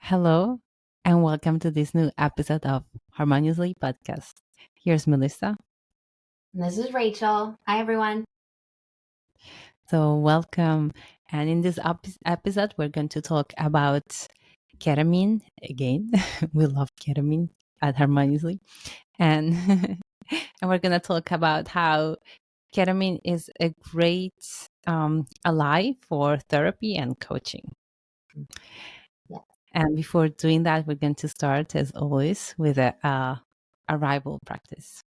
Hello, and welcome to this new episode of Harmoniously podcast. Here's Melissa. And this is Rachel. Hi, everyone. So, welcome. And in this episode, we're going to talk about ketamine again. We love ketamine at Harmoniously. And, and we're going to talk about how ketamine is a great ally for therapy and coaching. Yeah. And before doing that, we're going to start, as always, with a arrival practice.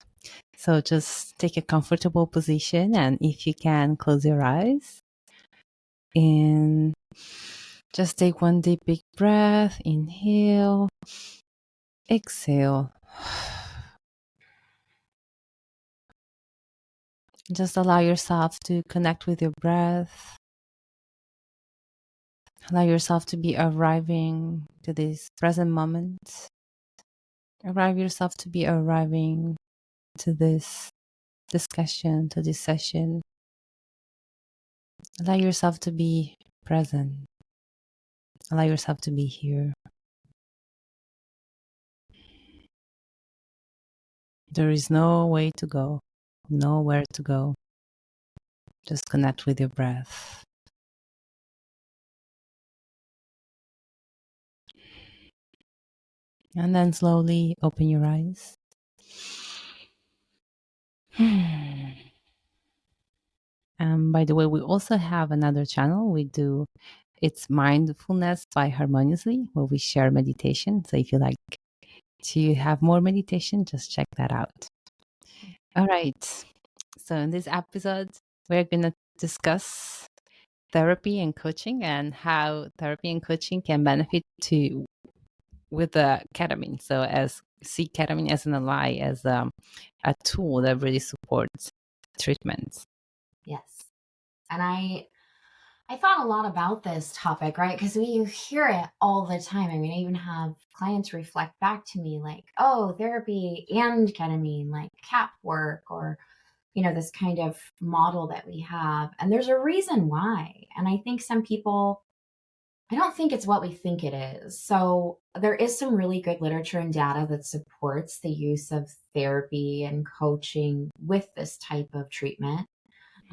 So just take a comfortable position, and if you can, close your eyes and just take one deep, big breath. Inhale, exhale. Just allow yourself to connect with your breath. Allow yourself to be arriving to this present moment. Allow yourself to be arriving to this discussion, to this session. Allow yourself to be present. Allow yourself to be here. There is no way to go, nowhere to go. Just connect with your breath. And then slowly open your eyes. And by the way, we also have another channel. It's Mindfulness by Harmoniously, where we share meditation. So if you like to have more meditation, just check that out. All right. So in this episode, we're going to discuss therapy and coaching and how therapy and coaching can benefit to with the ketamine. So see ketamine as an ally, as a tool that really supports treatments. Yes. And I thought a lot about this topic, right? Because you hear it all the time. I mean, I even have clients reflect back to me like, oh, therapy and ketamine, like CAP work, or, this kind of model that we have. And there's a reason why. And I think some people, I don't think it's what we think it is. So there is some really good literature and data that supports the use of therapy and coaching with this type of treatment,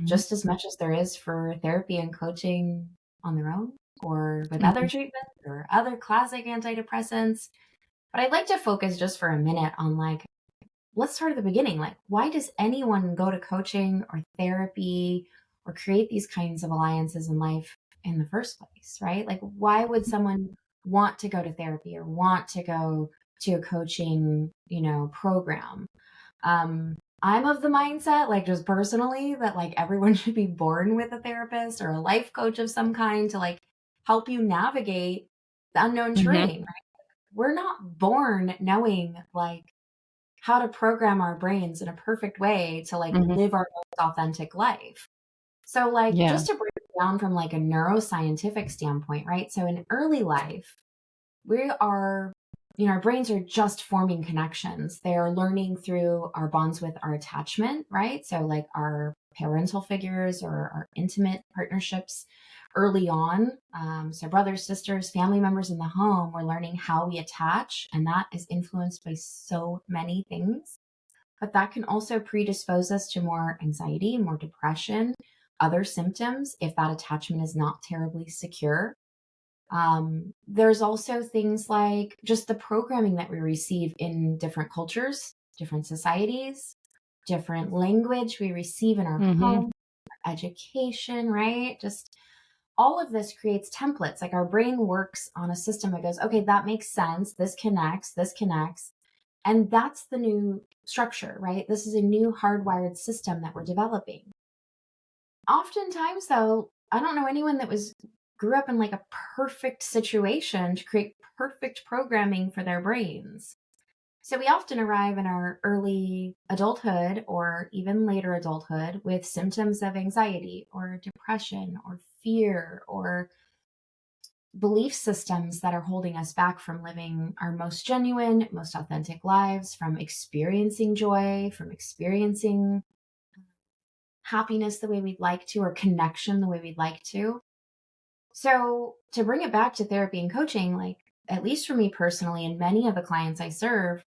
just as much as there is for therapy and coaching on their own or with other treatments or other classic antidepressants. But I'd like to focus just for a minute on let's start at the beginning. Like, why does anyone go to coaching or therapy or create these kinds of alliances in life in the first place, right? Like, why would someone want to go to therapy or want to go to a coaching, program? I'm of the mindset, like just personally, that like everyone should be born with a therapist or a life coach of some kind to like help you navigate the unknown terrain, right? We're not born knowing like how to program our brains in a perfect way to like live our most authentic life. So like Yeah. just to break it down from like a neuroscientific standpoint, right? So in early life, we are, our brains are just forming connections. They are learning through our bonds with our attachment, right? So like our parental figures or our intimate partnerships early on. So brothers, sisters, family members in the home, we're learning how we attach, and that is influenced by so many things. But that can also predispose us to more anxiety, more depression, other symptoms if that attachment is not terribly secure. There's also things like just the programming that we receive in different cultures, different societies, different language we receive in our home, our education, right? Just all of this creates templates. Like our brain works on a system that goes, okay, that makes sense. This connects, this connects. And that's the new structure, right? This is a new hardwired system that we're developing. Oftentimes, though, I don't know anyone that grew up in like a perfect situation to create perfect programming for their brains. So we often arrive in our early adulthood or even later adulthood with symptoms of anxiety or depression or fear or belief systems that are holding us back from living our most genuine, most authentic lives, from experiencing joy, from experiencing happiness the way we'd like to, or connection the way we'd like to. So to bring it back to therapy and coaching, like at least for me personally, and many of the clients I serve,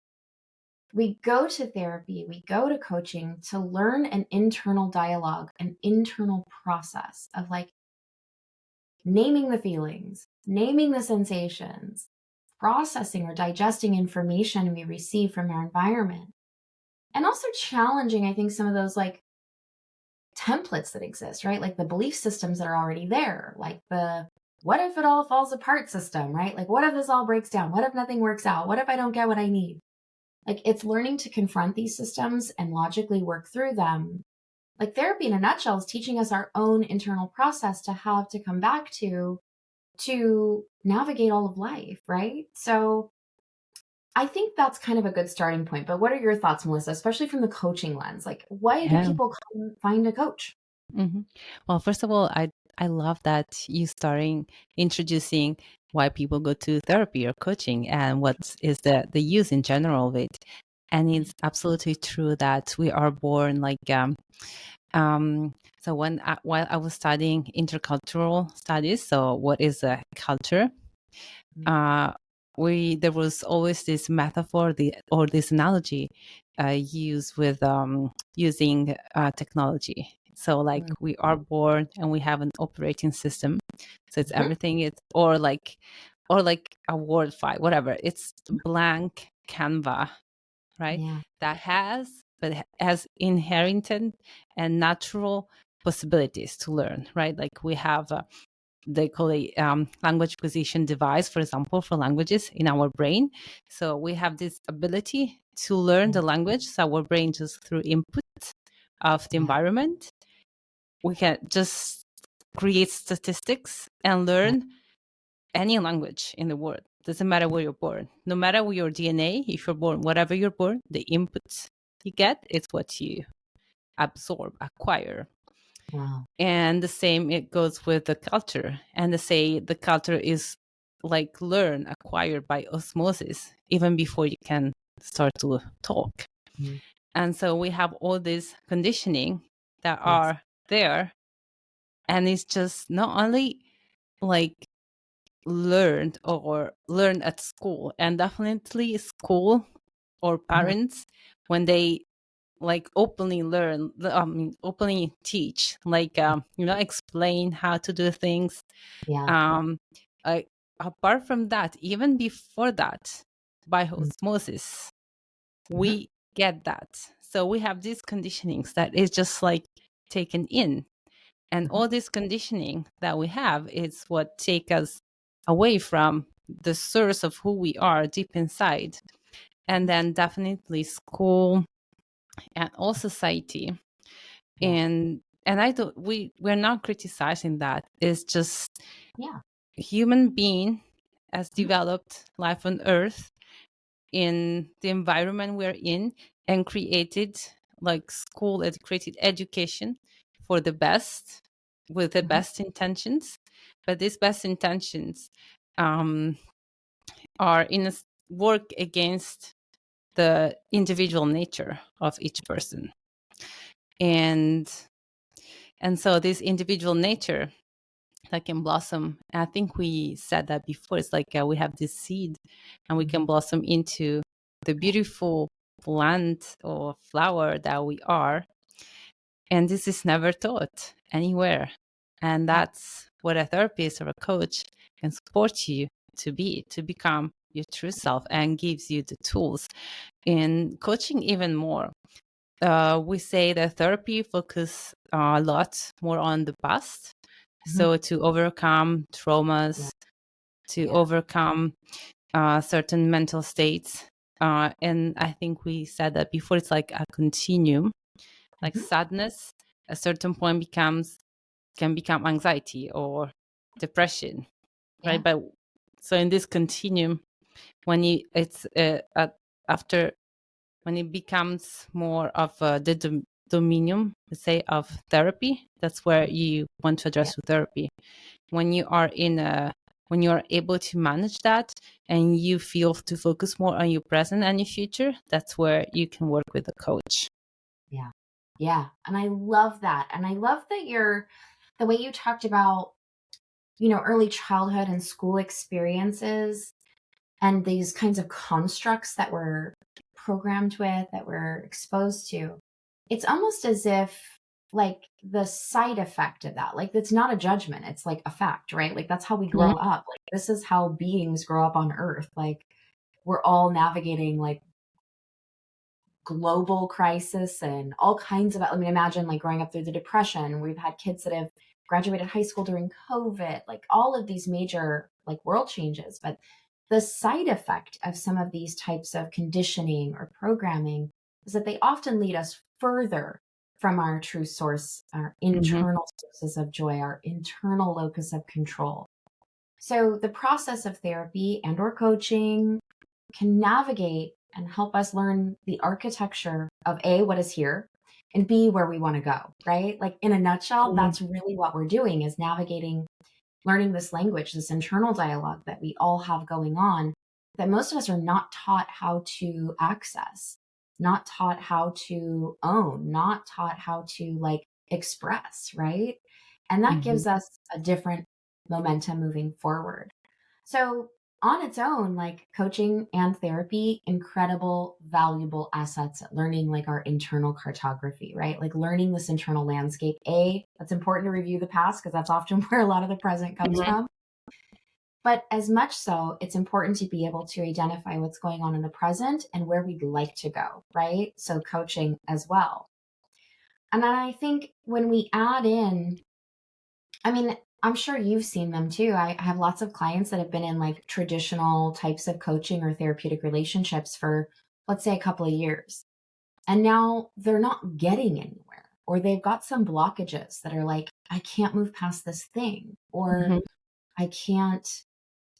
we go to therapy, we go to coaching to learn an internal dialogue, an internal process of like naming the feelings, naming the sensations, processing or digesting information we receive from our environment, and also challenging, I think, some of those like templates that exist, right? Like the belief systems that are already there, like the what if it all falls apart system, right? Like, what if this all breaks down? What if nothing works out? What if I don't get what I need? Like, it's learning to confront these systems and logically work through them. Like, therapy in a nutshell is teaching us our own internal process to have to come back to navigate all of life, right? So, I think that's kind of a good starting point. But what are your thoughts, Melissa, especially from the coaching lens? Like, why do Yeah. people come find a coach? hmm Well, first of all, I love that you starting introducing why people go to therapy or coaching and what is the use in general of it. And it's absolutely true that we are born like so while I was studying intercultural studies, so what is a culture? uh, there was always this metaphor or this analogy used with using technology. So like Mm-hmm. we are born and we have an operating system. So it's Mm-hmm. everything. It's or like a word file, whatever. It's blank Canva, right? Yeah. That has inherited and natural possibilities to learn, right? Like we have they call it language acquisition device, for example, for languages in our brain. So we have this ability to learn Yeah. the language. So our brain, just through input of the Yeah. environment, we can just create statistics and Yeah. learn any language in the world. Doesn't matter where you're born. No matter where your DNA, if you're born, whatever you're born, the inputs you get is what you absorb, acquire. Wow. And the same it goes with the culture, and to say the culture is like learn acquired by osmosis even before you can start to talk. Mhm. And so we have all this conditioning that Yes. are there, and it's just not only like learned or learned at school, and definitely school or Mhm. parents when they like openly learn, openly teach, like explain how to do things. Yeah. um I, Apart from that, even before that, by Mhm. osmosis Mhm. we get that. So we have these conditionings that is just like taken in, and Mhm. all this conditioning that we have is what take us away from the source of who we are deep inside. And then definitely school and all society. Yeah. And I don't we're not criticizing that. It's just Yeah. human being has Mhm. developed life on earth in the environment we're in, and created like school created education for the best, with the Mhm. best intentions. But these best intentions um, are in a work against the individual nature of each person. And so this individual nature that can blossom, I think we said that before, it's like we have this seed and we can Mhm. blossom into the beautiful plant or flower that we are. And this is never taught anywhere. And Yeah. that's what a therapist or a coach can support you to become your true self, and gives you the tools. In coaching even more, we say that therapy focus a lot more on the past. Mhm. So to overcome Yeah. traumas, to Yeah. overcome certain mental states. And I think we said that before, it's like a continuum, like Mhm. sadness, a certain point can become anxiety or depression, right? Yeah. But so in this continuum, when it's after, when it becomes more of the dominion, let's say, of therapy, that's where you want to Yeah. address with therapy. When you are when you are able to manage that, and you feel to focus more on your present and your future, that's where you can work with a coach. Yeah. Yeah. And I love that. And I love that the way you talked about, early childhood and school experiences. and these kinds of constructs that we're programmed with, that we're exposed to, it's almost as if like the side effect of that, like it's not a judgment, it's like a fact, right? Like that's how we Mhm. grow up. Like this is how beings grow up on Earth. Like we're all navigating like global crisis and all kinds of, I mean, imagine like growing up through the Depression. We've had kids that have graduated high school during COVID, like all of these major like world changes. But the side effect of some of these types of conditioning or programming is that they often lead us further from our true source, our Mhm. internal sources of joy, our internal locus of control. So the process of therapy and or coaching can navigate and help us learn the architecture of A, what is here, and B, where we want to go, right? Like in a nutshell, Mhm. that's really what we're doing, is navigating, learning this language, this internal dialogue that we all have going on, that most of us are not taught how to access, not taught how to own, not taught how to like express, right? And that Mhm. gives us a different momentum moving forward. So, on its own, like coaching and therapy, incredible, valuable assets at learning like our internal cartography, right? Like learning this internal landscape. A, that's important to review the past because that's often where a lot of the present comes Mhm. from. But as much so, it's important to be able to identify what's going on in the present and where we'd like to go, right? So, coaching as well. And then I think when we add in, I mean, I'm sure you've seen them too. I have lots of clients that have been in like traditional types of coaching or therapeutic relationships for, let's say, a couple of years. And now they're not getting anywhere, or they've got some blockages that are like, I can't move past this thing, or Mhm. I can't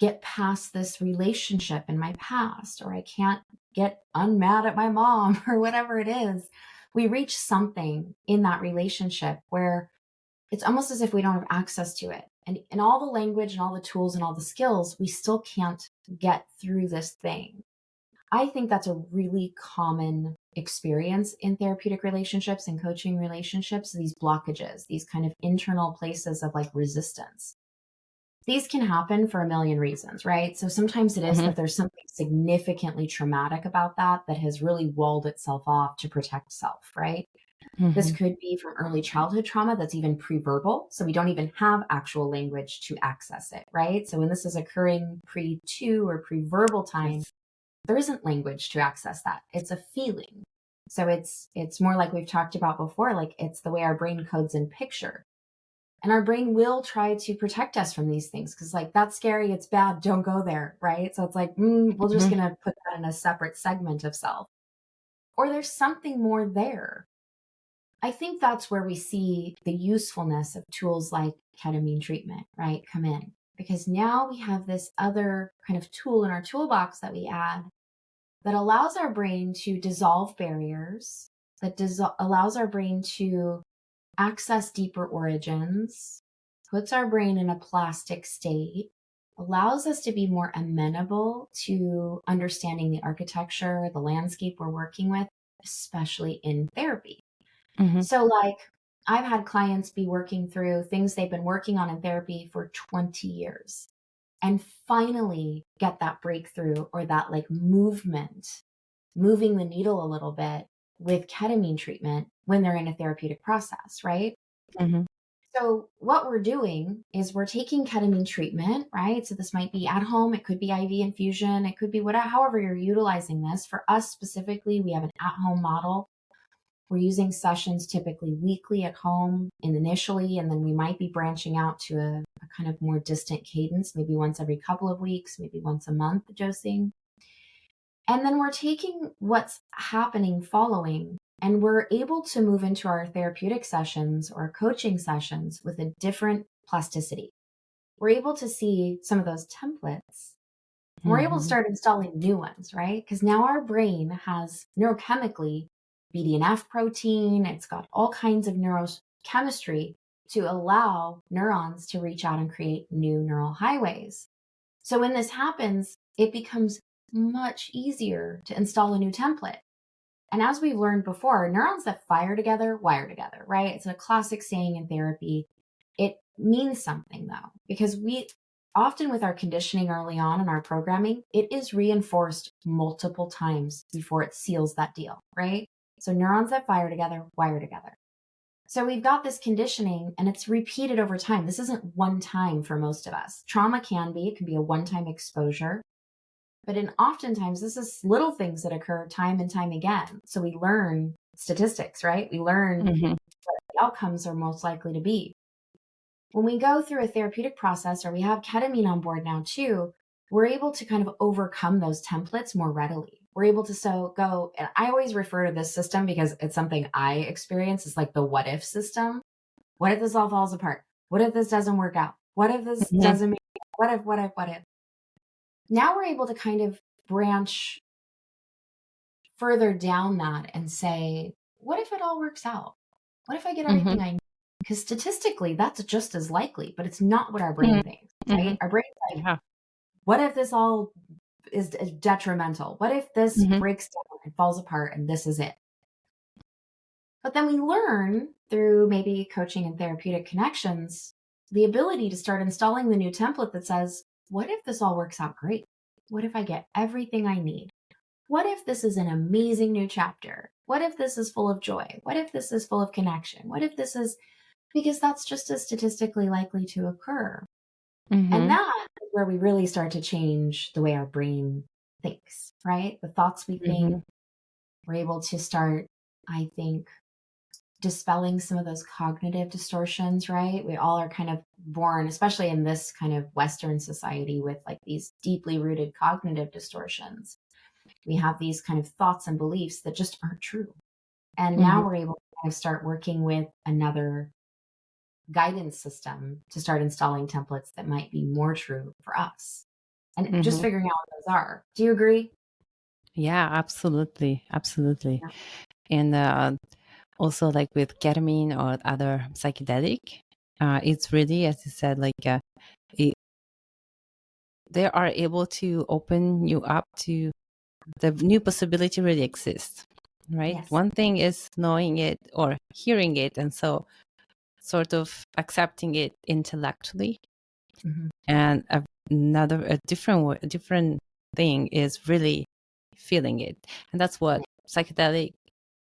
get past this relationship in my past, or I can't get unmad at my mom, or whatever it is. We reach something in that relationship where it's almost as if we don't have access to it. And all the language and all the tools and all the skills, we still can't get through this thing. I think that's a really common experience in therapeutic relationships and coaching relationships, these blockages, these kind of internal places of like resistance. These can happen for a million reasons, right? So sometimes it is Mhm. that there's something significantly traumatic about that has really walled itself off to protect self, right? This Mhm. could be from early childhood trauma that's even pre-verbal. So we don't even have actual language to access it, right? So when this is occurring pre-2 or pre-verbal time, Yes. there isn't language to access that. It's a feeling. So it's more like we've talked about before, like it's the way our brain codes in picture. And our brain will try to protect us from these things because like that's scary, it's bad, don't go there, right? So it's like, we're just Mhm. gonna put that in a separate segment of self. Or there's something more there. I think that's where we see the usefulness of tools like ketamine treatment, right, come in. Because now we have this other kind of tool in our toolbox that we add that allows our brain to dissolve barriers, that allows our brain to access deeper origins, puts our brain in a plastic state, allows us to be more amenable to understanding the architecture, the landscape we're working with, especially in therapy. Mhm. So, like, I've had clients be working through things they've been working on in therapy for 20 years and finally get that breakthrough or that like movement, moving the needle a little bit with ketamine treatment when they're in a therapeutic process, right? Mhm. So, what we're doing is we're taking ketamine treatment, right? So, this might be at home, it could be IV infusion, it could be whatever, however you're utilizing this. For us specifically, we have an at home model. We're using sessions typically weekly at home and initially, and then we might be branching out to a kind of more distant cadence, maybe once every couple of weeks, maybe once a month dosing. And then we're taking what's happening following, and we're able to move into our therapeutic sessions or coaching sessions with a different plasticity. We're able to see some of those templates. And we're able to Mhm. start installing new ones, right? Because now our brain has neurochemically BDNF protein, it's got all kinds of neurochemistry to allow neurons to reach out and create new neural highways. So when this happens, it becomes much easier to install a new template. And as we've learned before, neurons that fire together wire together, right? It's a classic saying in therapy. It means something though, because often with our conditioning early on in our programming, it is reinforced multiple times before it seals that deal, right? So neurons that fire together wire together. So we've got this conditioning and it's repeated over time. This isn't one time for most of us. Trauma it can be a one-time exposure. But in oftentimes, this is little things that occur time and time again. So we learn statistics, right? We learn Mm-hmm. what the outcomes are most likely to be. When we go through a therapeutic process, or we have ketamine on board now too, we're able to kind of overcome those templates more readily. We're able to go, and I always refer to this system because it's something I experience. It's like the what if system. What if this all falls apart? What if this doesn't work out? What if this Mm-hmm. doesn't make it? What if? Now we're able to kind of branch further down that and say, what if it all works out? What if I get Mm-hmm. everything I need? Because statistically, that's just as likely, but it's not what our Mm-hmm. brain thinks, Mm-hmm. right? Our brain's like, Yeah. what if this all is detrimental? What if this Mm-hmm. breaks down and falls apart and this is it? But then we learn through maybe coaching and therapeutic connections the ability to start installing the new template that says, what if this all works out great? What if I get everything I need? What if this is an amazing new chapter? What if this is full of joy? What if this is full of connection? What if this is, because that's just as statistically likely to occur. And Mm-hmm. that is where we really start to change the way our brain thinks, right? The thoughts we Mm-hmm. think, we're able to start, I think, dispelling some of those cognitive distortions, right? We all are kind of born, especially in this kind of Western society, with like these deeply rooted cognitive distortions. We have these kind of thoughts and beliefs that just aren't true. And Mm-hmm. now we're able to kind of start working with another guidance system to start installing templates that might be more true for us and just Mm-hmm. figuring out what those are. Do you agree? Yeah, absolutely. Absolutely. Yeah. And also, like with ketamine or other psychedelic, it's really, as you said, like it, they are able to open you up to the new possibility really exists, right? Yes. One thing is knowing it or hearing it, and so sort of accepting it intellectually, Hmm. and a different thing is really feeling it, and that's what psychedelic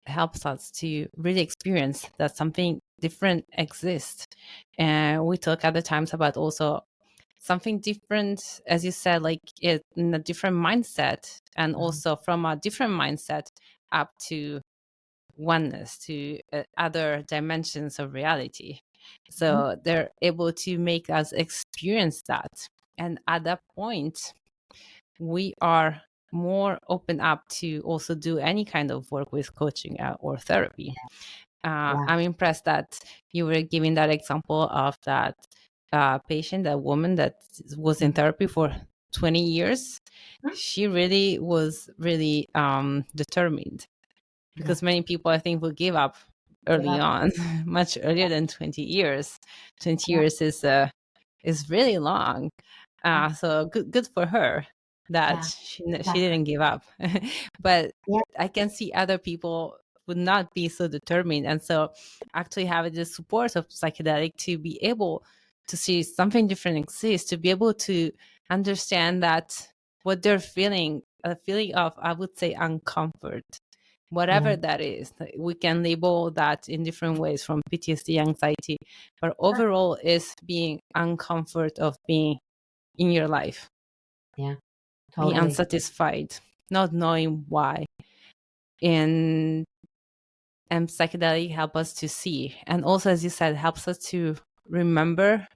helps us to really experience that something different exists. And we talk other times about also something different, as you said, like it in a different mindset, and Hmm. also from a different mindset up to oneness, to other dimensions of reality. Hmm. So they're able to make us experience that, and at that point we are more open up to also do any kind of work with coaching or therapy. Yeah. I'm impressed that you were giving that example of that patient, that woman that was in Mhm. therapy for 20 years. Mhm. She really was really determined, Yeah. because many people, I think, will give up Give early up. on, much earlier than 20 years. 20 Yeah. years is really long. Yeah. So good for her that Yeah. she Exactly. didn't give up. But Yeah. I can see other people would not be so determined, and so actually having the support of psychedelic to be able to see something different exists, to be able to understand that what they're feeling, a feeling of, I would say, uncomfort, Yeah. whatever that is. We can label that in different ways, from PTSD, anxiety, but Sure. overall is being uncomfort of being in your life, Yeah. be Totally. unsatisfied, not knowing why. And psychedelic help us to see, and also, as you said, helps us to remember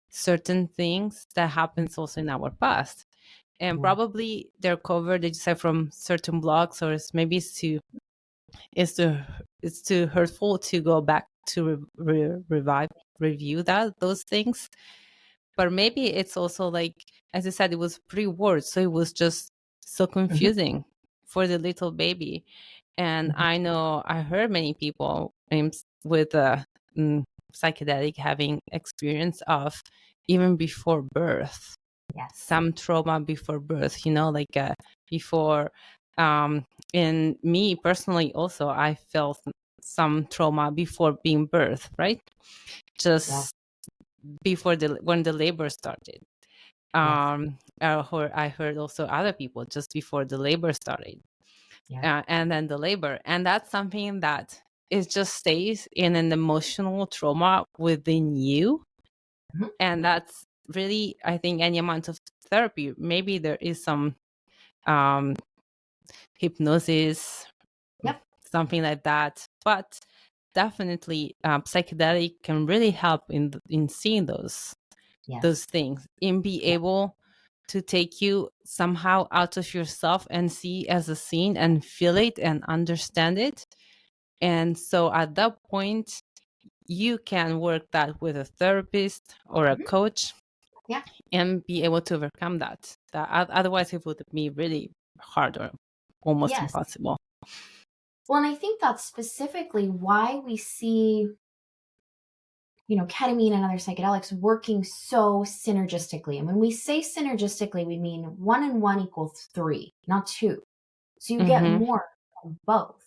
certain things that happens also in our past, and Yeah. probably they're covered, as you said, from certain blogs, or maybe it's too it's too hurtful to go back to revive review those things. But maybe it's also like, as you said, it was pre-word, so it was just so Hmm. confusing for the little baby. And Hmm. I know I heard many people with mm, psychedelic having experience of even before birth, Yes. some trauma before birth, like before. In me personally, also, I felt some trauma before being birthed, right? Yeah. Just before when the labor started. Yes. I heard also other people just before the labor started, Yeah. and then the labor, and that's something that it just stays in an emotional trauma within you, Mhm. and that's really, I think, any amount of therapy. Maybe there is some um, hypnosis, Yep. something like that, but definitely psychedelic can really help in seeing those Yes. things, and be Yeah. able to take you somehow out of yourself and see as a scene and feel it and understand it. And so at that point, you can work that with a therapist or a Mhm. coach Yeah. and be able to overcome that otherwise it would be really hard or almost Yes. impossible. Well, and I think that's specifically why we see, ketamine and other psychedelics working so synergistically. And when we say synergistically, we mean 1 and 1 equals 3, not 2. So you get Mm-hmm. more from both.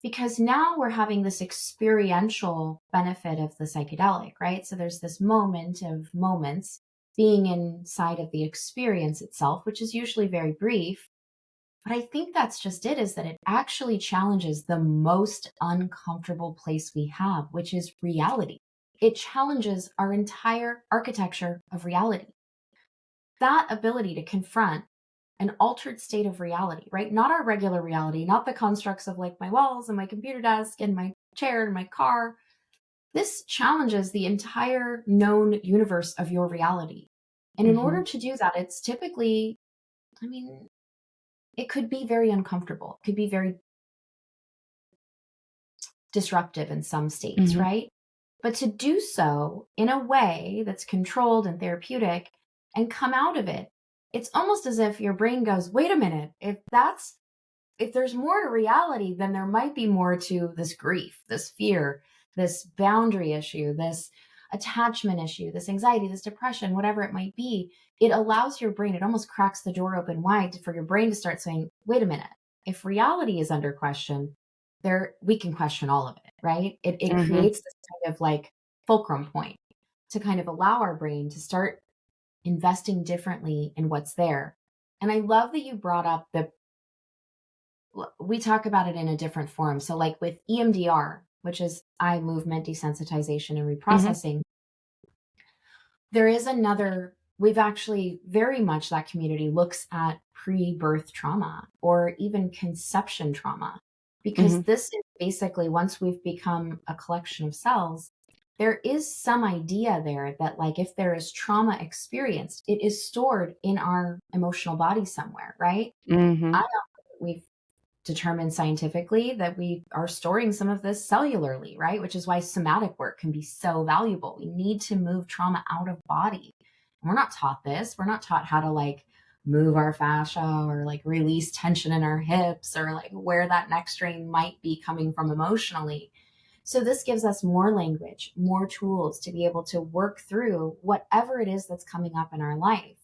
Because now we're having this experiential benefit of the psychedelic, right? So there's this moment of moments being inside of the experience itself, which is usually very brief. But I think that's just it, is that it actually challenges the most uncomfortable place we have, which is reality. It challenges our entire architecture of reality. That ability to confront an altered state of reality, right? Not our regular reality, not the constructs of like my walls and my computer desk and my chair and my car. This challenges the entire known universe of your reality. And in Mm-hmm. order to do that, it's typically, I mean, it could be very uncomfortable. It could be very disruptive in some states, Mm-hmm. right? But to do so in a way that's controlled and therapeutic and come out of it, it's almost as if your brain goes, wait a minute, if there's more to reality, then there might be more to this grief, this fear, this boundary issue, this attachment issue, this anxiety, this depression, whatever it might be. It allows your brain, it almost cracks the door open wide for your brain to start saying, wait a minute, if reality is under question, there we can question all of it, right? It Mm-hmm. creates this kind of like fulcrum point to kind of allow our brain to start investing differently in what's there. And I love that you brought up we talk about it in a different form. So, like with EMDR, which is eye movement desensitization and Mm-hmm. reprocessing, there is another, we've actually very much that community looks at pre birth trauma or even conception trauma, because Mm-hmm. this is basically once we've become a collection of cells, there is some idea there that, like, if there is trauma experienced, it is stored in our emotional body somewhere, right? I Mm-hmm. know we've determined scientifically that we are storing some of this cellularly, right? Which is why somatic work can be so valuable. We need to move trauma out of body. And we're not taught this. We're not taught how to like move our fascia or like release tension in our hips or like where that neck strain might be coming from emotionally. So this gives us more language, more tools to be able to work through whatever it is that's coming up in our life.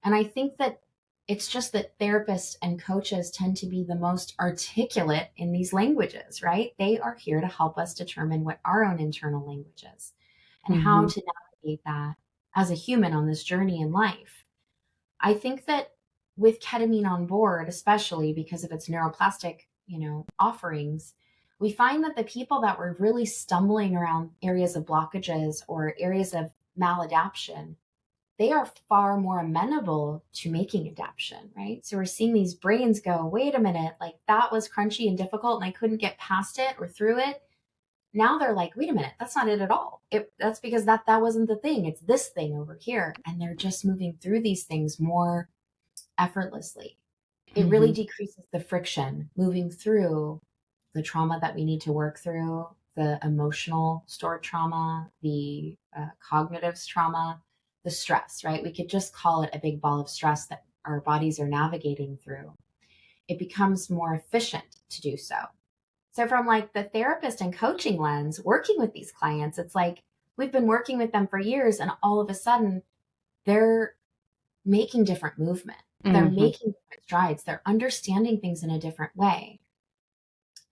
And I think that it's just that therapists and coaches tend to be the most articulate in these languages, right? They are here to help us determine what our own internal language is and how Mm-hmm. to navigate that as a human on this journey in life. I think that with ketamine on board, especially because of its neuroplastic, offerings, we find that the people that were really stumbling around areas of blockages or areas of maladaption, they are far more amenable to making adaptation, right? So we're seeing these brains go, wait a minute, like that was crunchy and difficult and I couldn't get past it or through it. Now they're like, wait a minute, that's not it at all. That's because that wasn't the thing. It's this thing over here. And they're just moving through these things more effortlessly. It really Mm-hmm. decreases the friction moving through the trauma that we need to work through, the emotional stored trauma, the cognitive trauma, the stress, right? We could just call it a big ball of stress that our bodies are navigating through. It becomes more efficient to do so. So, from like the therapist and coaching lens, working with these clients, it's like we've been working with them for years, and all of a sudden they're making different movement. They're Mm-hmm. making different strides. They're understanding things in a different way.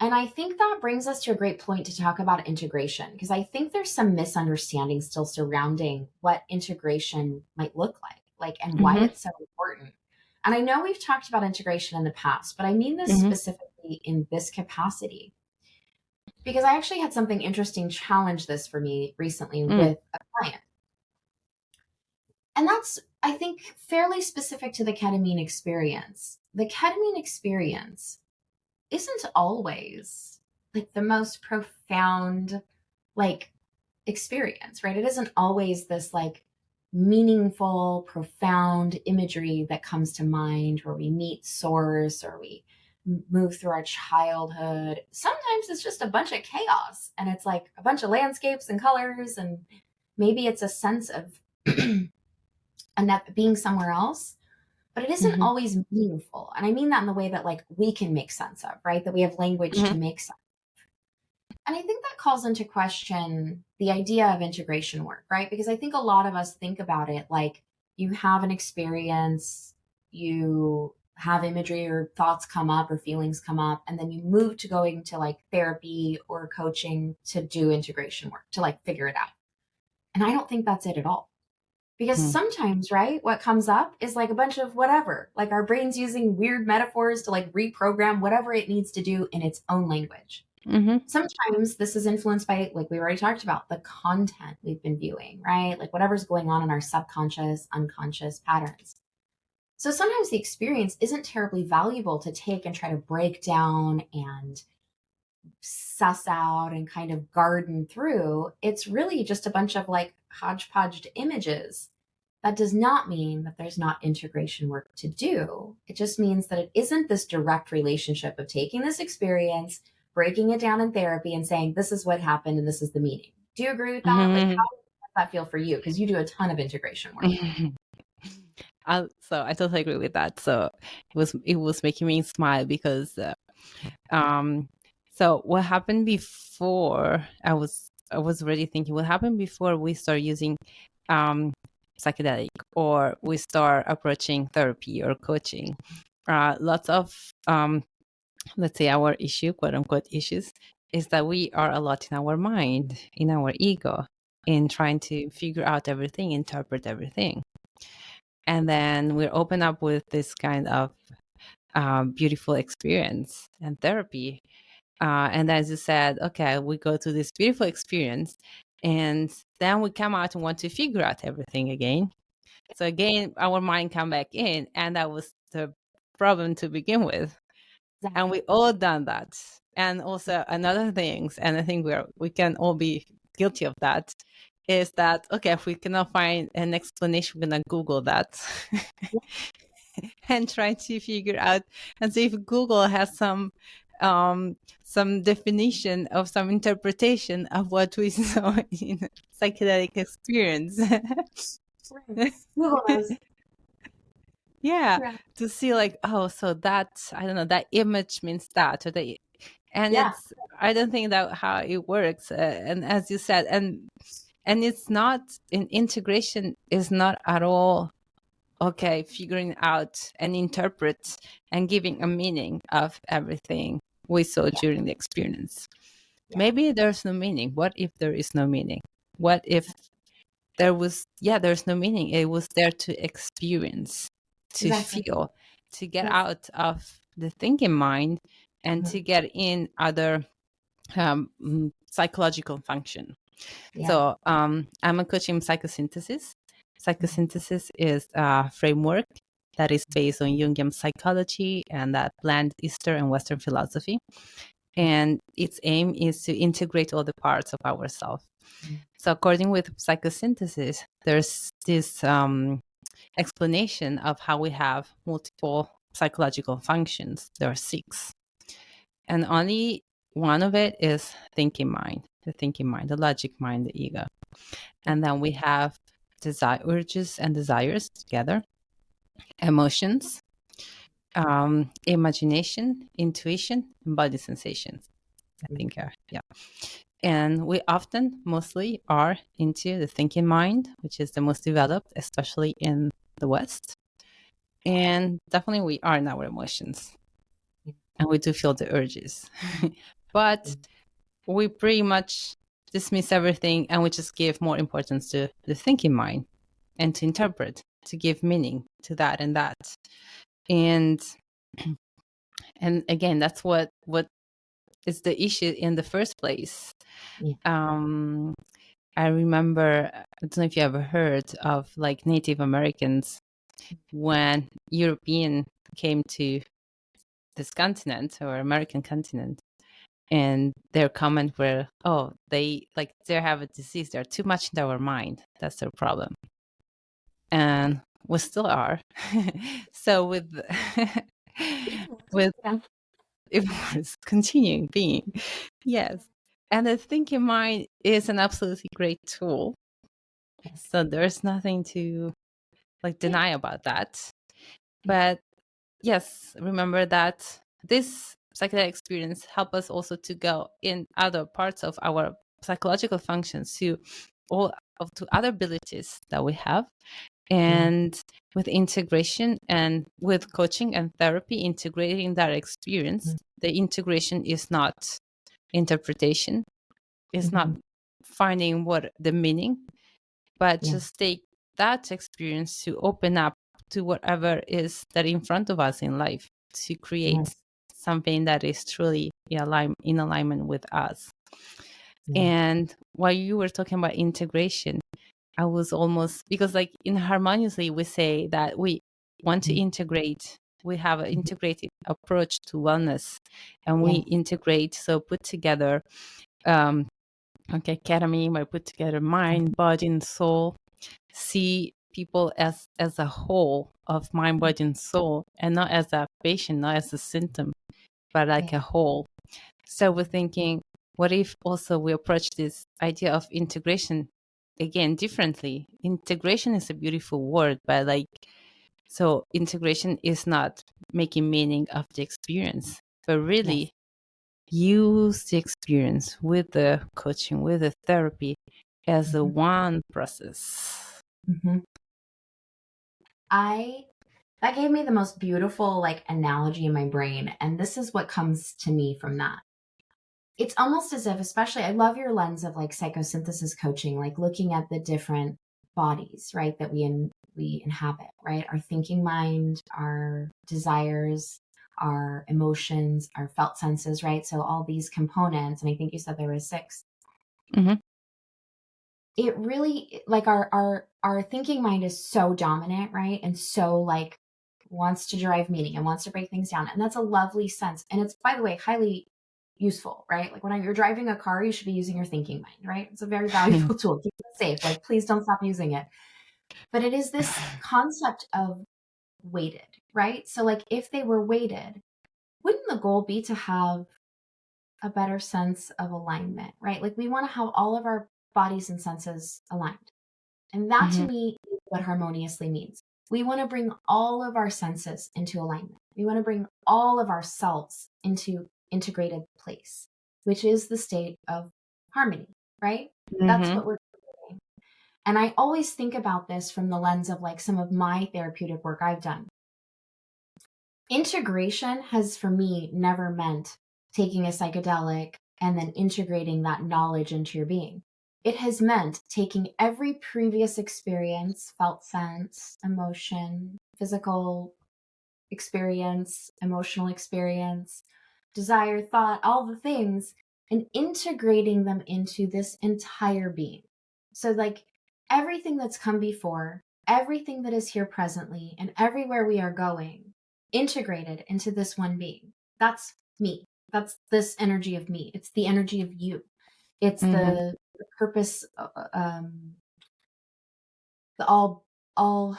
And I think that brings us to a great point to talk about integration, because I think there's some misunderstanding still surrounding what integration might look like. like, and why Mm-hmm. it's so important. And I know we've talked about integration in the past, but I mean this Mm-hmm. specifically in this capacity because I actually had something interesting challenge this for me recently Mm. with a client. And that's, I think, fairly specific to the ketamine experience. The ketamine experience isn't always like the most profound, like, experience, right? It isn't always this like meaningful, profound imagery that comes to mind where we meet source or we move through our childhood. Sometimes it's just a bunch of chaos and it's like a bunch of landscapes and colors, and maybe it's a sense of being somewhere else, but it isn't Mm-hmm. always meaningful. And I mean that in the way that like we can make sense of, right? That we have language to Mm-hmm. make sense. And I think that calls into question the idea of integration work, right? Because I think a lot of us think about it like you have an experience, you have imagery or thoughts come up or feelings come up, and then you move to going to like therapy or coaching to do integration work, to like figure it out. And I don't think that's it at all. Because sometimes, right, what comes up is like a bunch of whatever, like our brain's using weird metaphors to like reprogram whatever it needs to do in its own language. Mm-hmm. Sometimes this is influenced by, like we already talked about, the content we've been viewing, right? Like whatever's going on in our subconscious, unconscious patterns. So sometimes the experience isn't terribly valuable to take and try to break down and suss out and kind of garden through. It's really just a bunch of like hodgepodged images. That does not mean that there's not integration work to do. It just means that it isn't this direct relationship of taking this experience, breaking it down in therapy, and saying, this is what happened and this is the meaning. Do you agree with that? Like, how Mm-hmm. does that feel for you? Because you do a ton of integration work. So I totally agree with that. So it was making me smile because um so what happened before I was already thinking what happened before we start using um psychedelic or we start approaching therapy or coaching. Lots of let's say our issue, quote unquote issues, is that we are a lot in our mind, in our ego, in trying to figure out everything, interpret everything. And then we're open up with this kind of beautiful experience and therapy. And as you said, okay, we go through this beautiful experience and then we come out and want to figure out everything again. So again, our mind come back in, and that was the problem to begin with. And we Exactly. all done that. And also another things, and I think we can all be guilty of that, is that okay, if we cannot find an explanation, we're gonna Google that. And try to figure out and see if Google has some definition of some interpretation of what we saw in psychedelic experience. Right. Google knows. Yeah, Right. to see like, oh, so that I don't know, that image means that, or the and Yeah. it's I don't think that how it works. And as you said, and it's not in integration is not at all okay figuring out and interpret and giving a meaning of everything we saw Yeah. during the experience. Yeah. Maybe there's no meaning. What if there is no meaning? What if there's no meaning? It was there to experience, to Exactly. feel, to get Yes. out of the thinking mind and Mhm. to get in other psychological function. Yeah. So I'm a coach in psychosynthesis. Mhm. Psychosynthesis is a framework that is based on Jungian psychology and that blends Eastern and Western philosophy. And its aim is to integrate all the parts of ourselves. Mhm. So according with psychosynthesis, there's this explanation of how we have multiple psychological functions. There are 6. And only one of it is thinking mind, the logic mind, the ego. And then we have urges and desires together, emotions, imagination, intuition, and body sensations. I think, yeah. And we often, mostly, are into the thinking mind, which is the most developed, especially in the West. And definitely, we are in our emotions, and we do feel the urges. But we pretty much dismiss everything, and we just give more importance to the thinking mind and to interpret to give meaning to that and that. And again, that's what is the issue in the first place. Yeah. I remember, I don't know if you ever heard of like Native Americans when European came to this continent or American continent, and their comment were, oh, they have a disease, they're too much in our mind, that's their problem. And we still are. So with with Yeah. it was continuing being, yes. And the thinking mind is an absolutely great tool, Yes. so there's nothing to like Yeah. deny about that. Yeah. But yes, remember that this psychedelic experience help us also to go in other parts of our psychological functions, to all of to other abilities that we have. Yeah. And with integration and with coaching and therapy, integrating that experience, the integration is not interpretation, is not Mhm. finding what the meaning, but Yeah. just take that experience to open up to whatever is that in front of us in life, to create Yes. something that is truly in alignment with us. Yeah. And while you were talking about integration, I was almost, because like in Harmoniously, we say that we want to integrate. We have an integrated approach to wellness, and we Yes. integrate, so put together, ketamine, we put together mind, body, and soul, see people as a whole of mind, body, and soul, and not as a patient, not as a symptom, but like Yeah. a whole. So we're thinking, what if also we approach this idea of integration again differently? Integration is a beautiful word, but like, so integration is not making meaning of the experience, but Yes. really use the experience with the coaching, with the therapy as a Mhm. one process. Mhm. That gave me the most beautiful like analogy in my brain, and this is what comes to me from that. It's almost as if, especially, I love your lens of like psychosynthesis coaching, like looking at the different bodies, right, that we inhabit, right? Our thinking mind, our desires, our emotions, our felt senses, right? So all these components, and I think you said there were 6. Mm-hmm. It really, like, our thinking mind is so dominant, right? And so like wants to derive meaning and wants to break things down. And that's a lovely sense. And it's, by the way, highly useful, right? Like when you're driving a car, you should be using your thinking mind, right? It's a very valuable tool. Keep it safe. Like, please don't stop using it. But it is this concept of weighted, right? So like if they were weighted, wouldn't the goal be to have a better sense of alignment, right? Like we want to have all of our bodies and senses aligned. And that to Mm-hmm. me is what harmoniously means. We want to bring all of our senses into alignment. We want to bring all of ourselves into integrated place, which is the state of harmony, right? That's Mm-hmm. what we're doing. And I always think about this from the lens of like some of my therapeutic work I've done. Integration has for me never meant taking a psychedelic and then integrating that knowledge into your being. It has meant taking every previous experience, felt sense, emotion, physical experience, emotional experience, desire, thought, all the things, and integrating them into this entire being. So, like, everything that's come before, everything that is here presently, and everywhere we are going, integrated into this one being. That's me. That's this energy of me. It's the energy of you. It's Mm-hmm. the purpose, the all,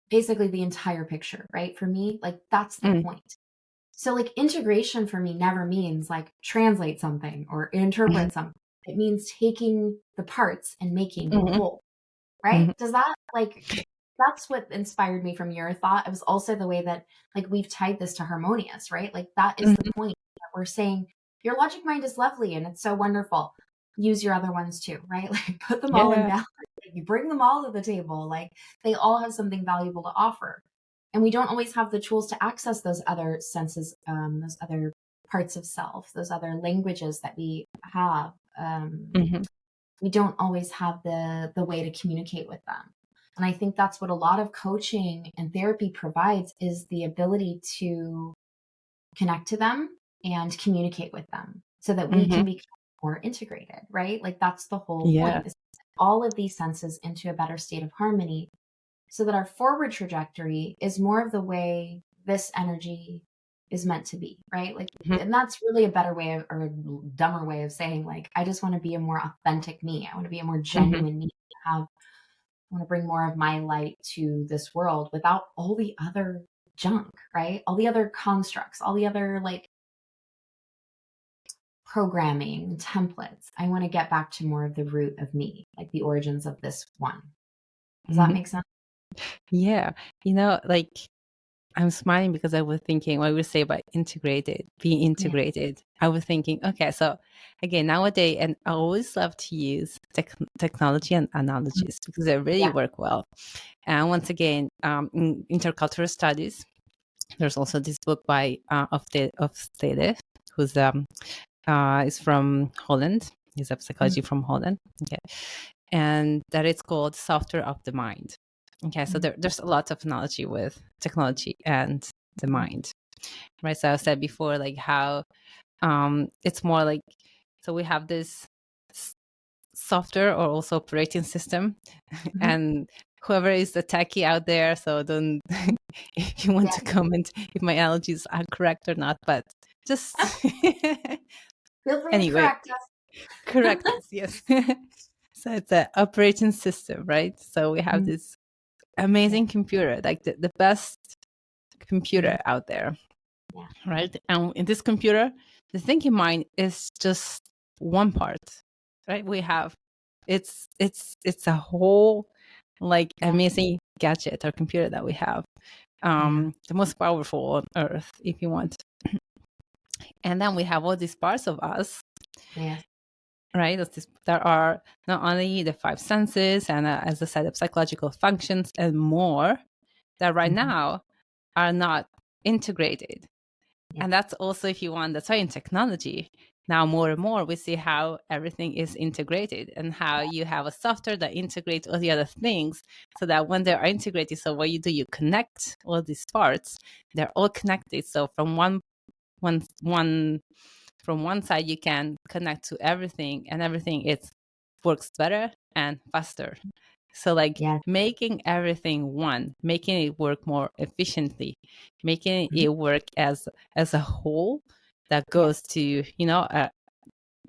basically the entire picture, right? For me, like, that's the Mm-hmm. point. So like integration for me never means like translate something or Mm-hmm. interpret something. It means taking the parts and making a Mm-hmm. whole, right? Does that like, that's what inspired me from your thought. It was also the way that like we've tied this to harmonious, right? Like that is the Mm-hmm. point that we're saying your logic mind is lovely and it's so wonderful. Use your other ones too, right? Like put them all in Yeah. balance. You bring them all to the table. Like they all have something valuable to offer. And we don't always have the tools to access those other senses, those other parts of self, those other languages that we have. Mm-hmm. We don't always have the way to communicate with them. And I think that's what a lot of coaching and therapy provides, is the ability to connect to them and communicate with them so that we Mm-hmm. can become more integrated, right? Like that's the whole Yeah. point, is all of these senses into a better state of harmony so that our forward trajectory is more of the way this energy is meant to be, right? Like, Mhm. and that's really a better way of, or a dumber way of saying, like, I just want to be a more authentic me. I want to be a more Mhm. genuine me. I want to bring more of my light to this world without all the other junk, right? All the other constructs, all the other like programming templates. I want to get back to more of the root of me, like the origins of this one. Does that Mhm. make sense? Yeah. Like I'm smiling because I was thinking what we say about integrated, being Yeah. integrated. I was thinking, okay, so again, nowadays, and I always love to use technology and analogies because they really Yeah. work well. And once again, in intercultural studies, there's also this book by of Stede, who's is from Holland. He's a Mhm. psychology from Holland. Okay, and that it's called Software of the Mind. Okay, so Mhm. there's a lot of analogy with technology and the mind, right? So I said before, like how it's more like, so we have this software or also operating system, Mhm. and whoever is the techie out there, so don't if you want Yeah. to comment if my analogies are correct or not, but just Feel free to anyway, correct us. correct us, yes. So it's an operating system, right? So we have Mm. this Yeah. amazing computer, like the best Mhm. computer out there, Yeah. right? And in this computer, the thinking mind is just one part, right? We have it's a whole like Yeah. amazing gadget or computer that we have, Yeah. the most powerful on earth, if you want. And then we have all these parts of us, Yes. right? There are not only the five senses and, as I said, the psychological functions and more that right Mhm. now are not integrated. Yeah. And that's also, if you want, that's why in technology, now more and more we see how everything is integrated and how you have a software that integrates all the other things so that when they are integrated, so what you do, you connect all these parts, they're all connected. So from one from one side you can connect to everything, and everything it works better and faster. So like Yes. making everything one, making it work more efficiently, making Mhm. it work as a whole that Yes. goes to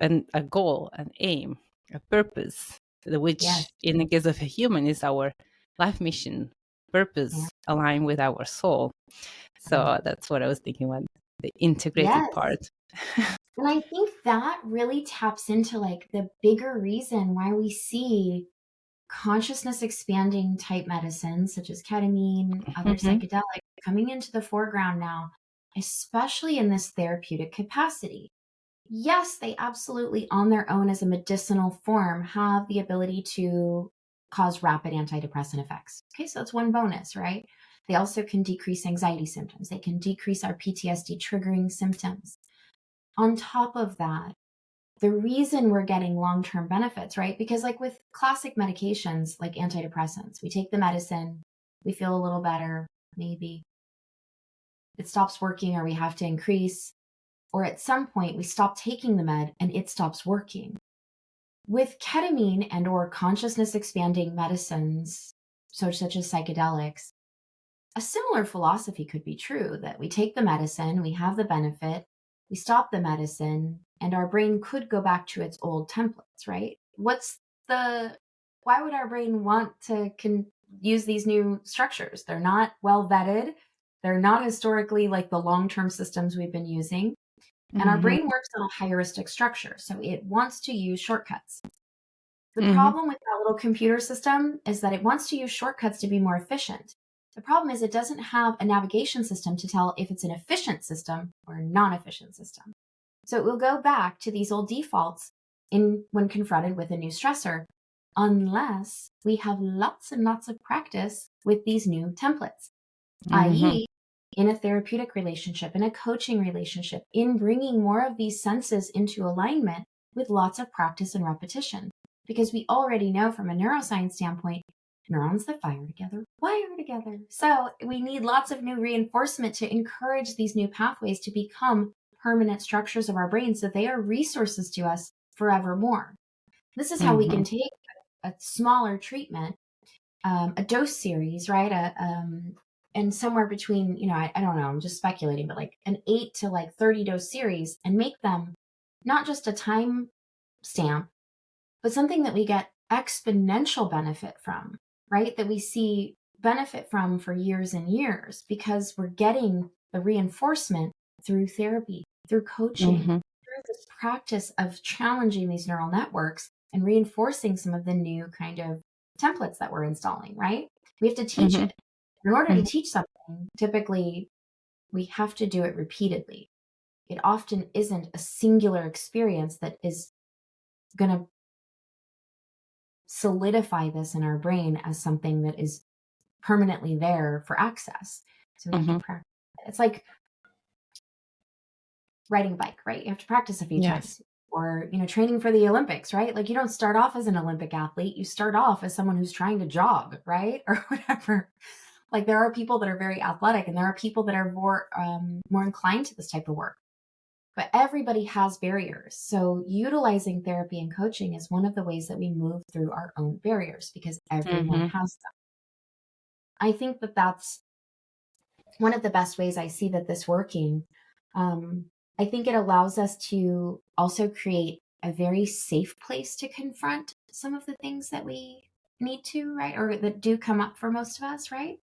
a goal, an aim, a purpose, which Yes. in the case of a human is our life mission, Yeah. purpose aligned with our soul. Yeah. So that's what I was thinking about the integrated Yes. part. And I think that really taps into like the bigger reason why we see consciousness expanding type medicines such as ketamine, other Mhm. psychedelics coming into the foreground now, especially in this therapeutic capacity. Yes, they absolutely, on their own as a medicinal form, have the ability to cause rapid antidepressant effects. Okay, so that's one bonus, right? They also can decrease anxiety symptoms. They can decrease our PTSD triggering symptoms. On top of that, the reason we're getting long term benefits, right? Because, like with classic medications like antidepressants, we take the medicine, we feel a little better, maybe it stops working, or we have to increase, or at some point we stop taking the med and it stops working. With ketamine and or consciousness expanding medicines, such as psychedelics, a similar philosophy could be true, that we take the medicine, we have the benefit, we stop the medicine, and our brain could go back to its old templates, right? Why would our brain want to use these new structures? They're not well vetted. They're not historically like the long term systems we've been using. And our Mhm. brain works on a heuristic structure, so it wants to use shortcuts. The Mhm. problem with that little computer system is that it wants to use shortcuts to be more efficient. The problem is it doesn't have a navigation system to tell if it's an efficient system or a non-efficient system. So it will go back to these old defaults when confronted with a new stressor, unless we have lots and lots of practice with these new templates, Mhm. i.e., in a therapeutic relationship, in a coaching relationship, in bringing more of these senses into alignment with lots of practice and repetition. Because we already know from a neuroscience standpoint, Neurons that fire together wire together. So we need lots of new reinforcement to encourage these new pathways to become permanent structures of our brain, so they are resources to us forevermore. This is how we can take a smaller treatment, a dose series, right? And somewhere between, I don't know, I'm just speculating, but like an 8 to like 30 dose series, and make them not just a time stamp, but something that we get exponential benefit from, right? That we see benefit from for years and years, because we're getting the reinforcement through therapy, through coaching, through this practice of challenging these neural networks and reinforcing some of the new kind of templates that we're installing, right? We have to teach it. In order to teach something, typically we have to do it repeatedly. It often isn't a singular experience that is going to solidify this in our brain as something that is permanently there for access. So we have to practice. It's like riding a bike, right? You have to practice a few times. Or, training for the Olympics, right? Like, you don't start off as an Olympic athlete. You start off as someone who's trying to jog, right? Or whatever. Like, there are people that are very athletic, and there are people that are more inclined to this type of work. But everybody has barriers. So utilizing therapy and coaching is one of the ways that we move through our own barriers, because everyone has them. I think that that's one of the best ways I see that this working. I think it allows us to also create a very safe place to confront some of the things that we need to, right? Or that do come up for most of us, right?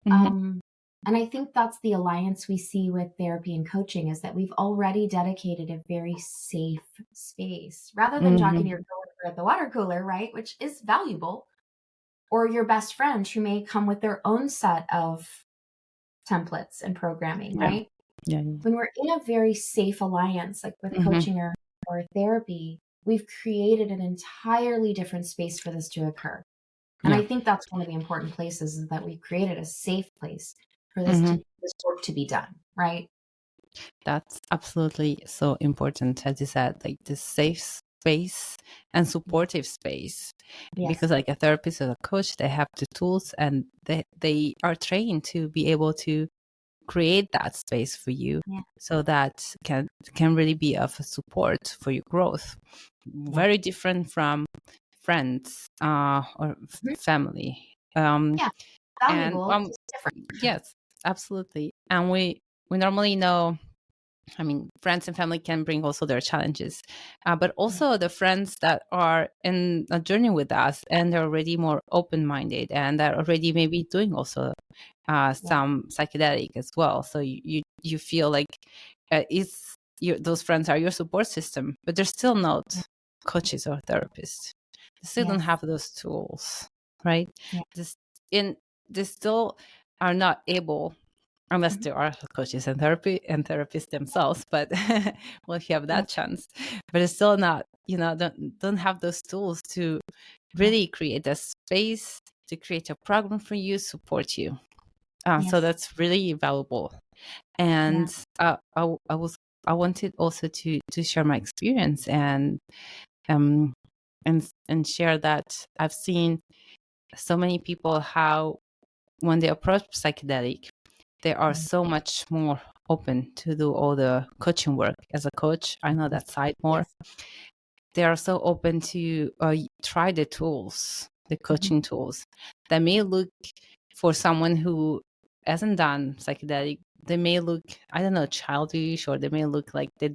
And I think that's the alliance we see with therapy and coaching, is that we've already dedicated a very safe space, rather than talking to your coworker at the water cooler, right? Which is valuable. Or your best friend, who may come with their own set of templates and programming, right? When we're in a very safe alliance, like with coaching or therapy, we've created an entirely different space for this to occur. And I think that's one of the important places, is that we've created a safe place for this work to be done, right? That's absolutely so important, as you said, like the safe space and supportive space. Because like a therapist or a coach, they have the tools, and they are trained to be able to create that space for you, so that can really be of a support for your growth. Very different from friends or family. Valuable, And different. yes, absolutely. And we normally know, I mean, friends and family can bring also their challenges, but also the friends that are in a journey with us, and they're already more open-minded, and they're already maybe doing also some psychedelic as well. So you feel like those friends are your support system, but they're still not coaches or therapists. They still don't have those tools, right? They still are not able, unless there are coaches and therapists themselves, but well, you have that chance. But it's still not, don't have those tools to really create a space, to create a program for you, support you. So that's really valuable. And I wanted also to share my experience, and share that I've seen so many people how, when they approach psychedelic, they are so much more open to do all the coaching work. As a coach, I know that side more. They are so open to try the tools, the coaching tools that may look, for someone who hasn't done psychedelic, they may look, I don't know, childish, or they may look like they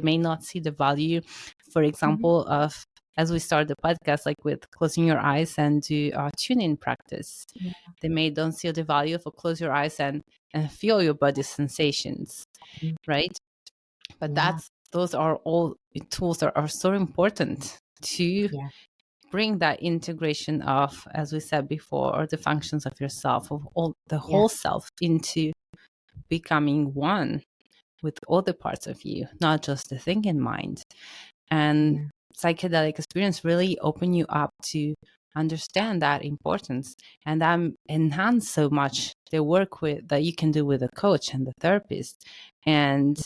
may not see the value, for example, of, as we start the podcast, like with closing your eyes and do tune-in practice. They may don't see the value of close your eyes and feel your body sensations, right? But those are all tools that are so important to bring that integration of, as we said before, the functions of yourself, of all the whole self, into becoming one with all the parts of you, not just the thinking mind. And psychedelic experience really open you up to understand that importance, and that enhance so much the work that you can do with a coach and the therapist, and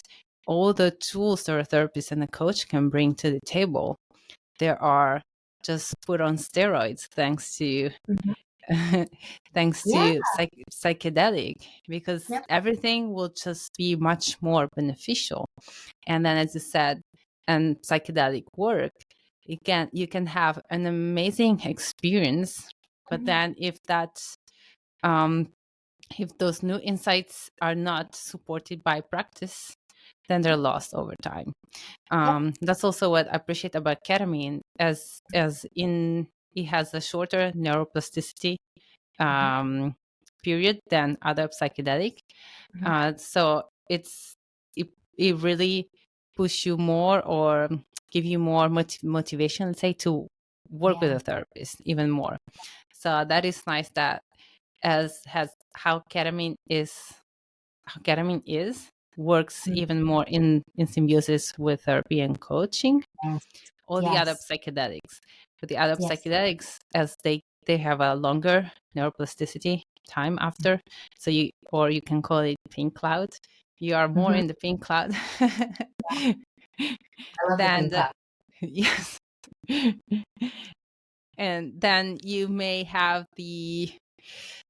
all the tools that a therapist and a coach can bring to the table. There are just put on steroids thanks to Mhm. thanks Yeah. to psychedelic, because Yep. everything will just be much more beneficial. And then, as you said, and psychedelic work, you can have an amazing experience, but Mhm. then um, if those new insights are not supported by practice, then they're lost over time. Yep. That's also what I appreciate about ketamine, as in it has a shorter neuroplasticity Mhm. um, period than other psychedelic. Mhm. So it really push you more, or give you more motivation, let's say, to work with Yeah. a therapist even more. So that is nice, that as has how ketamine is works Mhm. even more in symbiosis with therapy and coaching, Yes. or the other Yes. psychedelics. But the other Yes. psychedelics, as they have a longer neuroplasticity time after, so you can call it pink cloud. You are more Mhm. in the pink cloud I love the than pink cloud. yes. And then you may have the,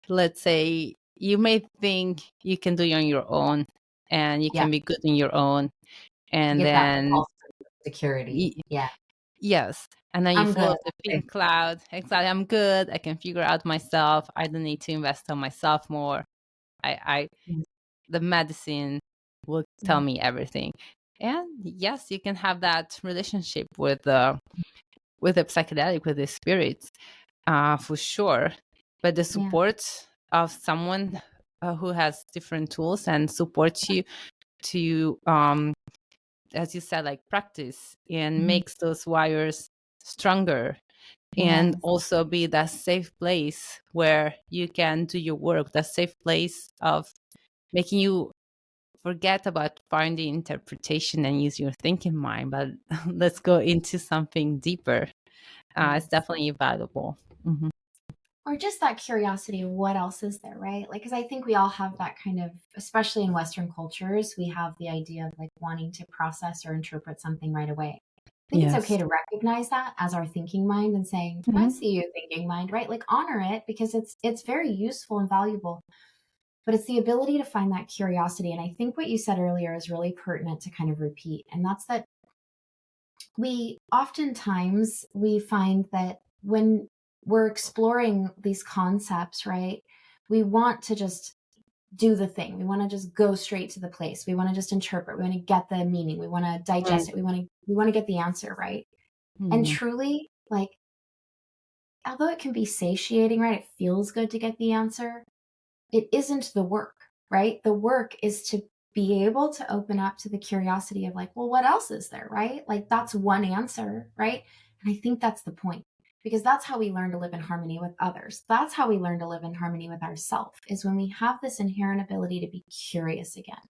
let's say, you may think you can do it on your own, and you Yeah. can be good on your own, You and get that then false sense of security. Yeah. yes, and then you I'm fall good. of the pink cloud. Exactly, I'm good. I can figure out myself. I don't need to invest on myself more. I Mhm. the medicine will tell Mhm. me everything. And yes, you can have that relationship with the psychedelic, with the spirits, for sure. But the Yeah. support of someone who has different tools and supports you to, as you said, like practice and Mhm. makes those wires stronger, and Yes. also be that safe place where you can do your work, that safe place of making you forget about finding interpretation and use your thinking mind, but let's go into something deeper. It's Yes. definitely valuable. Hmm. Or just that curiosity of what else is there, right? Like, because I think we all have that kind of, especially in Western cultures, we have the idea of like wanting to process or interpret something right away. I think it's okay Yes. to recognize that as our thinking mind and saying, I Hmm. see you thinking mind, right? Like honor it because it's very useful and valuable. But it's the ability to find that curiosity. And I think what you said earlier is really pertinent to kind of repeat. And that's that we oftentimes we find that when we're exploring these concepts, right, we want to just do the thing. We want to just go straight to the place. We want to just interpret. We want to get the meaning. We want to digest it. We want to get the answer, right? And Hmm. truly, like, although it can be satiating, right? It feels good to get the answer. It isn't the work, right? The work is to be able to open up to the curiosity of like, well, what else is there, right? Like that's one answer, right? And I think that's the point because that's how we learn to live in harmony with others. That's how we learn to live in harmony with ourselves is when we have this inherent ability to be curious again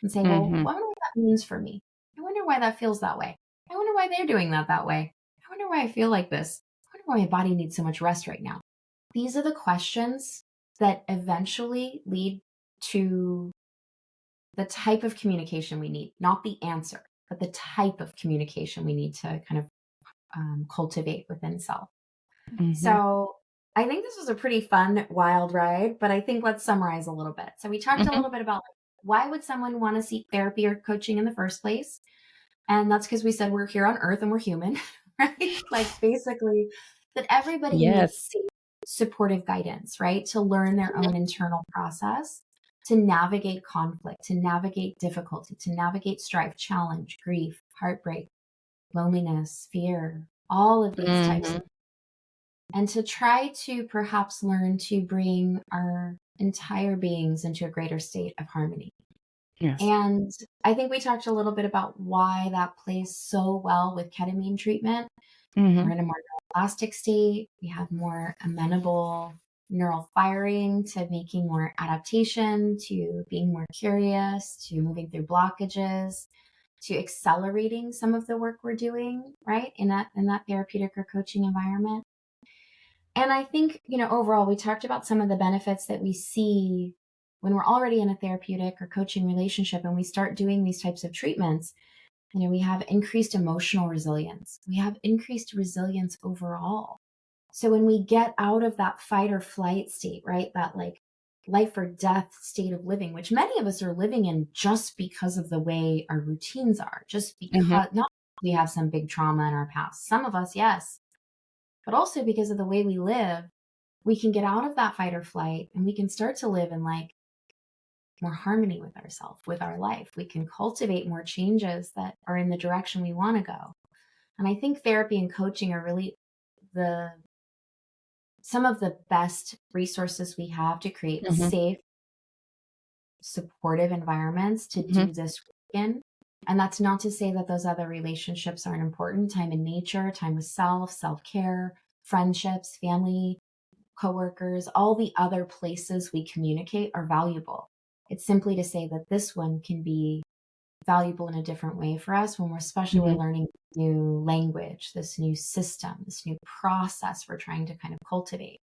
and say, well, Hmm. I wonder what that means for me. I wonder why that feels that way. I wonder why they're doing that way. I wonder why I feel like this. I wonder why my body needs so much rest right now. These are the questions that eventually lead to the type of communication we need, not the answer, but the type of communication we need to kind of cultivate within self. Hmm. So I think this was a pretty fun, wild ride, but I think let's summarize a little bit. So we talked a Hmm. little bit about like, why would someone want to seek therapy or coaching in the first place? And that's because we said we're here on earth and we're human, right? Like basically that everybody needs Yes. safe, supportive guidance, right? To learn their own internal process, to navigate conflict, to navigate difficulty, to navigate strife, challenge, grief, heartbreak, loneliness, fear, all of these types Hmm. of, and to try to perhaps learn to bring our entire beings into a greater state of harmony. Yes. And I think we talked a little bit about why that plays so well with ketamine treatment. We're Hmm. in a more neuroelastic state. We have more amenable neural firing to making more adaptation, to being more curious, to moving through blockages, to accelerating some of the work we're doing, right? In that therapeutic or coaching environment. And I think, overall, we talked about some of the benefits that we see when we're already in a therapeutic or coaching relationship and we start doing these types of treatments. We have increased emotional resilience. We have increased resilience overall. So when we get out of that fight or flight state, right, that like life or death state of living, which many of us are living in just because of the way our routines are, just Mm-hmm. because not we have some big trauma in our past. Some of us, yes, but also because of the way we live, we can get out of that fight or flight and we can start to live in like more harmony with ourselves, with our life. We can cultivate more changes that are in the direction we want to go. And I think therapy and coaching are really the some of the best resources we have to create Mm-hmm. safe, supportive environments to Mm-hmm. do this in. And that's not to say that those other relationships aren't important. Time in nature, time with self care, friendships, family, coworkers, all the other places we communicate are valuable. It's simply to say that this one can be valuable in a different way for us when especially we're Mm-hmm. learning new language, this new system, this new process we're trying to kind of cultivate.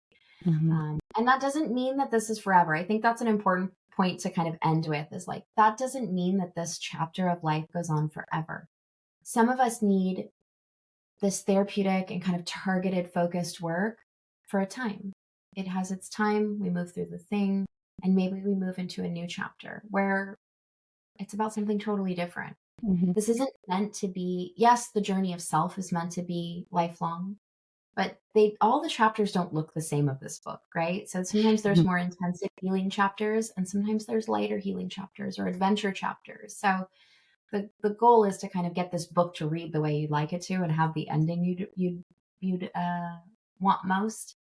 Mm-hmm. And that doesn't mean that this is forever. I think that's an important point to kind of end with is like, that doesn't mean that this chapter of life goes on forever. Some of us need this therapeutic and kind of targeted, focused work for a time. It has its time. We move through the thing, and maybe we move into a new chapter where it's about something totally different. Mm-hmm. This isn't meant to be, yes, the journey of self is meant to be lifelong, but all the chapters don't look the same of this book, right? So sometimes there's more intensive healing chapters, and sometimes there's lighter healing chapters or adventure chapters. So the goal is to kind of get this book to read the way you'd like it to and have the ending you'd want most.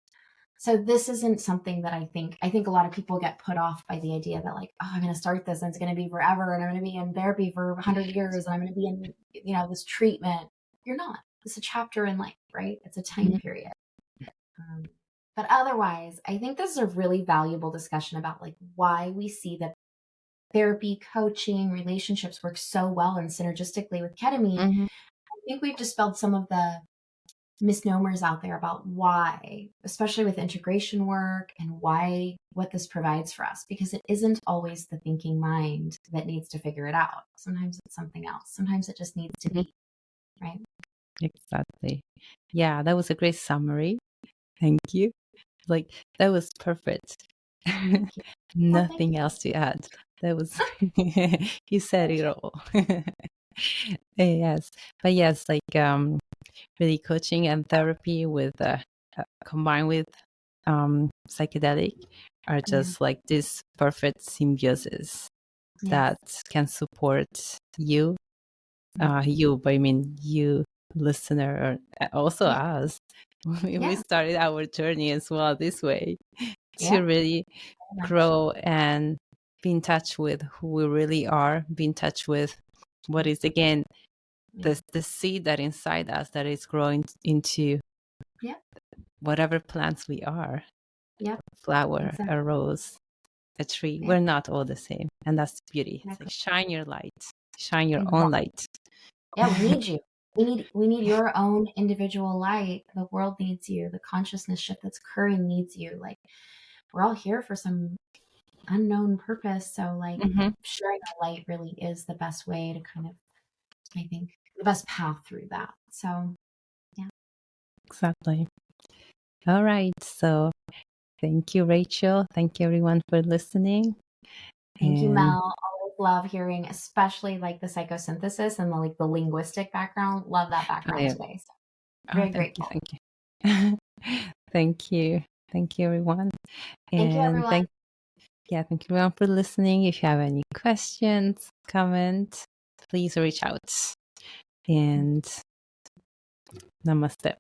So this isn't something that I think a lot of people get put off by the idea that like, oh, I'm going to start this and it's going to be forever and I'm going to be in therapy for 100 years and I'm going to be in this treatment. You're not. It's a chapter in life, right? It's a time Mm-hmm. period. Um, but otherwise, I think this is a really valuable discussion about like why we see that therapy, coaching, relationships work so well and synergistically with ketamine. Mm-hmm. I think we've dispelled some of the misnomers out there about why, especially with integration work and what this provides for us, because it isn't always the thinking mind that needs to figure it out. Sometimes it's something else. Sometimes it just needs to Mm-hmm. be, right? Exactly. Yeah, that was a great summary. Thank you. Like, that was perfect. Thank you. Oh, thank Nothing you. else to add. That was, you said it Rachel. all. Yes. But yes, like, really coaching and therapy with, combined with, psychedelic are Yeah. just like this perfect symbiosis Yes. that can support you, Mhm. but I mean, you listener, or also Yeah. us. We Yeah. started our journey as well this way to Yeah. really Very much. grow and be in touch with who we really are, be in touch with what is, again, Yeah. the seed that inside us that is growing into Yeah. whatever plants we are, Yeah. a flower, Exactly. a rose, a tree. Yeah. We're not all the same. And that's the beauty. It's like, Exactly. shine your light, shine your own Exactly. light. Yeah, we need you. We need your own individual light. The world needs you. The consciousness shift that's occurring needs you. Like we're all here for some unknown purpose. So like Mm-hmm. sharing our light really is the best way to kind of, I think, the best path through that. So yeah. Exactly. All right. So thank you, Rachel. Thank you, everyone, for listening. Thank you, And Mel. Always love hearing, especially like the psychosynthesis and the linguistic background. Love that background I, today. So oh, very thank you. grateful. Thank you. Thank you. Thank you, everyone. Thank you, And everyone. thank you, everyone, for listening. If you have any questions, comments, please reach out. And namaste.